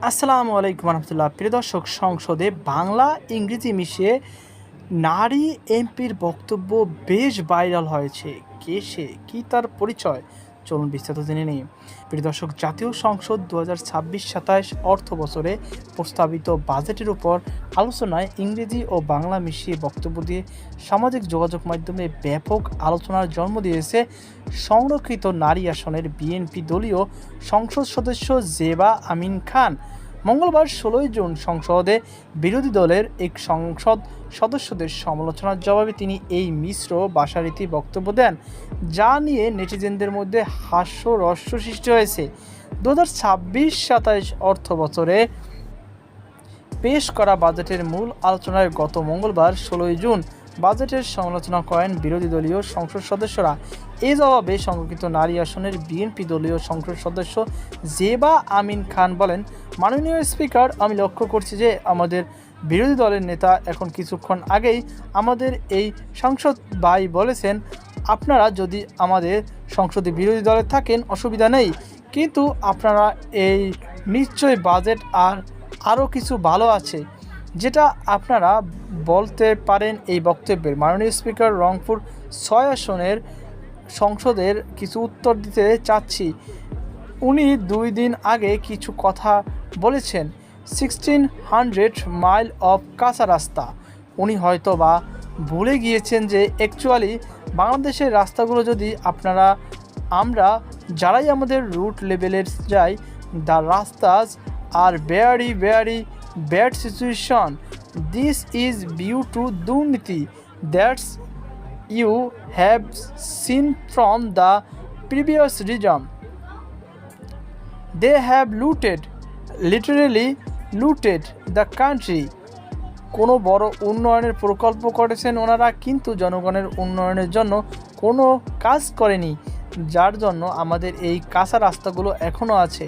আসসালামু আলাইকুম রহমতুল্লাহ। প্রিয় দর্শক, সংসদে বাংলা ইংরেজি মিশিয়ে নারী এমপির বক্তব্য বেশ ভাইরাল হয়েছে। কে সে, কী তার পরিচয়, চলুন বিস্তারিত জেনে নিই। প্রিয় দর্শক, জাতীয় সংসদ 2026-27 অর্থ বছরে প্রস্তাবিত বাজেটের উপর আলোচনায় ইংরেজি ও বাংলা মিশিয়ে বক্তব্য দিয়ে সামাজিক যোগাযোগ মাধ্যমে ব্যাপক আলোচনার জন্ম দিয়েছে সংরক্ষিত নারী আসনের বিএনপি দলীয় সংসদ সদস্য জেবা আমিন খান। মঙ্গলবার 16 জুন সংসদে বিরোধী দলের এক সংসদ সদস্যদের সমালোচনার জবাবে তিনি এই মিশ্র ভাষারীতি বক্তব্য দেন, যা নিয়ে নেটিজেনদের মধ্যে হাস্যরস সৃষ্টি হয়েছে। 2026-27 অর্থ বছরে পেশ করা বাজেটের মূল আলোচনায় গত মঙ্গলবার 16 জুন বাজেটের সমালোচনা করেন বিরোধী দলীয় সংসদ সদস্যরা। এই জবাবে সংরক্ষিত নারী আসনের বিএনপি দলীয় সংসদ সদস্য জেবা আমিন খান বলেন, মাননীয় স্পিকার, আমি লক্ষ্য করছি যে আমাদের বিরোধী দলের নেতা এখন কিছুক্ষণ আগেই আমাদের এই সংসদ ভাই বলেছেন, আপনারা যদি আমাদের সংসদে বিরোধী দলে থাকেন অসুবিধা নেই, কিন্তু আপনারা এই নিশ্চয়ই বাজেট আরও কিছু ভালো আছে যেটা আপনারা বলতে পারেন এই বক্তব্যের। মাননীয় স্পিকার, রংপুর 6 আসনের সংসদের কিছু উত্তর দিতে চাচ্ছি। উনি 2 দিন আগে কিছু কথা বলেছেন, 1600 মাইল অফ কাঁচা রাস্তা। উনি হয়তো বা ভুলে গিয়েছেন যে অ্যাকচুয়ালি বাংলাদেশের রাস্তাগুলো যদি আমরা যারাই আমাদের রুট লেভেলের যাই, দ্য রাস্তাস are very very bad situation. This is due to দুর্নীতি that's you have seen from the previous regime. They have literally looted the country. কোনো বড় উন্নয়নের প্রকল্প করেছেন ওনারা, কিন্তু জনগণের উন্নয়নের জন্য কোনো কাজ করেনি, যার জন্য আমাদের এই কাঁচা রাস্তাগুলো এখনও আছে।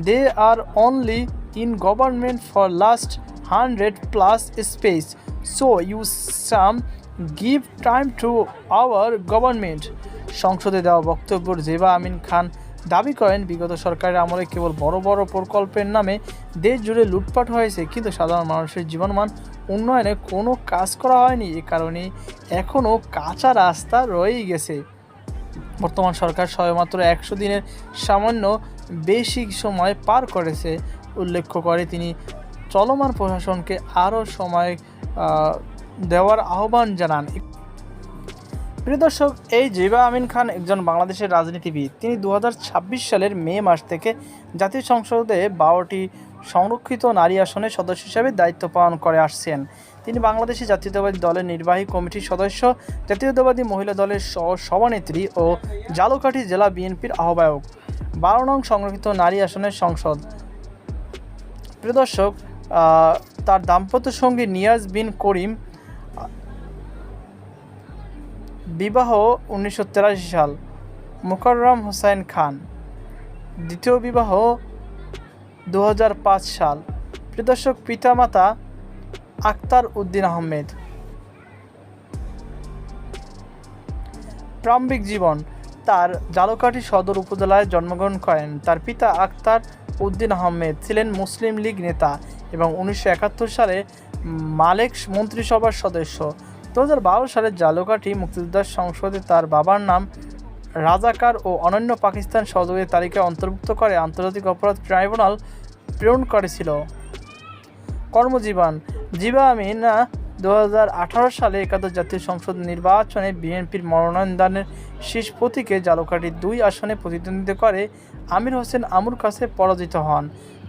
They are only in government for last 100+ space. So you some give time to our government. সংসদে দেওয়া বক্তব্যের জেবা আমিন খান দাবি করেন, বিগত সরকারের আমলে কেবল বড় বড় প্রকল্পের নামে দেশ জুড়ে লুটপাট হয়েছে, কিন্তু সাধারণ মানুষের জীবনমান উন্নয়নে কোনো কাজ করা হয়নি। এ কারণে এখনও কাঁচা রাস্তা রয়েই গেছে। বর্তমান সরকার সবেমাত্র 100 দিনের সামান্য বেশি সময় পার করেছে উল্লেখ করে তিনি চলমান প্রশাসনকে আরও সময় দেওয়ার আহ্বান জানান। প্রিয় দর্শক, এই জেবা আমিন খান একজন বাংলাদেশের রাজনীতিবিদ। তিনি 2026 সালের মে মাস থেকে জাতীয় সংসদে 12টি সংরক্ষিত নারী আসনের সদস্য হিসেবে দায়িত্ব পালন করে আসছেন। তিনি বাংলাদেশি জাতীয়তাবাদী দলের নির্বাহী কমিটির সদস্য, জাতীয়তাবাদী মহিলা দলের সভানেত্রী ও ঝালকাঠি জেলা বিএনপির আহ্বায়ক। 12 নং সংরক্ষিত নারী আসনের সংসদ। প্রিয় দর্শক, তার দাম্পত্য সঙ্গী নিয়াজ বিন করিম, বিবাহ 1983 সাল, মোকাররম হোসেন খান, দ্বিতীয় বিবাহ 2005 সাল। প্রিয় দর্শক, পিতামাতা আক্তার উদ্দিন আহমেদ। প্রারম্ভিক জীবন, তার ঝালকাঠি সদর উপজেলায় জন্মগ্রহণ করেন। তার পিতা আক্তার উদ্দিন আহমেদ ছিলেন মুসলিম লীগ নেতা এবং 1971 সালে মালেক মন্ত্রিসভার সদস্য। 2012 সালে ঝালকাঠি মুক্তিযোদ্ধা সংসদে তার বাবার নাম রাজাকার ও অনন্য পাকিস্তান সহযোগীদের তালিকায় অন্তর্ভুক্ত করে আন্তর্জাতিক অপরাধ ট্রাইব্যুনাল প্রেরণ করেছিল। কর্মজীবন, জিবা আমিনা 2018 সালে একাদশ জাতীয় সংসদ নির্বাচনে বিএনপির মনোনয়ন দানের শীর্ষ প্রতীকে ঝালকাঠি 2 আসনে প্রতিদ্বন্দ্বিতা করে আমির হোসেন আমুর কাছে পরাজিত হন।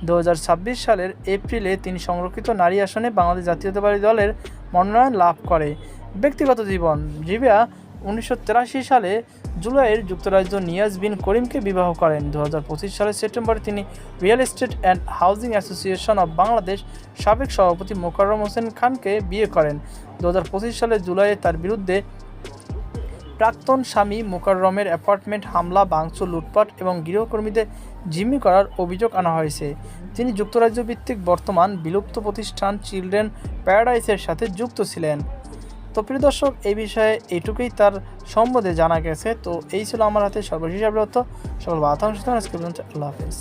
2026 সালের এপ্রিলে তিনি সংরক্ষিত নারী আসনে বাংলাদেশ জাতীয়তাবাদী দলের মনোনয়ন লাভ করে। ব্যক্তিগত জীবন, জিবা 1983 সালে জুলাইয়ের যুক্তরাজ্য নিয়াজ বিন করিমকে বিবাহ করেন। 2025 সালের সেপ্টেম্বরে তিনি real estate and housing association of Bangladesh সাবেক সভাপতি মোকাররম হোসেন খানকে বিয়ে করেন। 2025 সালের জুলাইয়ে তার বিরুদ্ধে প্রাক্তন স্বামী মোকাররমের অ্যাপার্টমেন্ট হামলা, ভাঙচুর, লুটপাট এবং গৃহকর্মীদের জিম্মি করার অভিযোগ আনা হয়েছে। তিনি যুক্তরাজ্য ভিত্তিক বর্তমান বিলুপ্ত প্রতিষ্ঠান চিলড্রেন প্যারাডাইসের সাথে যুক্ত ছিলেন। তো প্রিয় দর্শক, এই বিষয়ে এইটুকুই তার সম্বন্ধে জানা গেছে। তো এই ছিল আমার হাতে সর্বশেষ আপডেট। সকল বার্তা আজকে পর্যন্ত। আল্লাহ হাফেজ।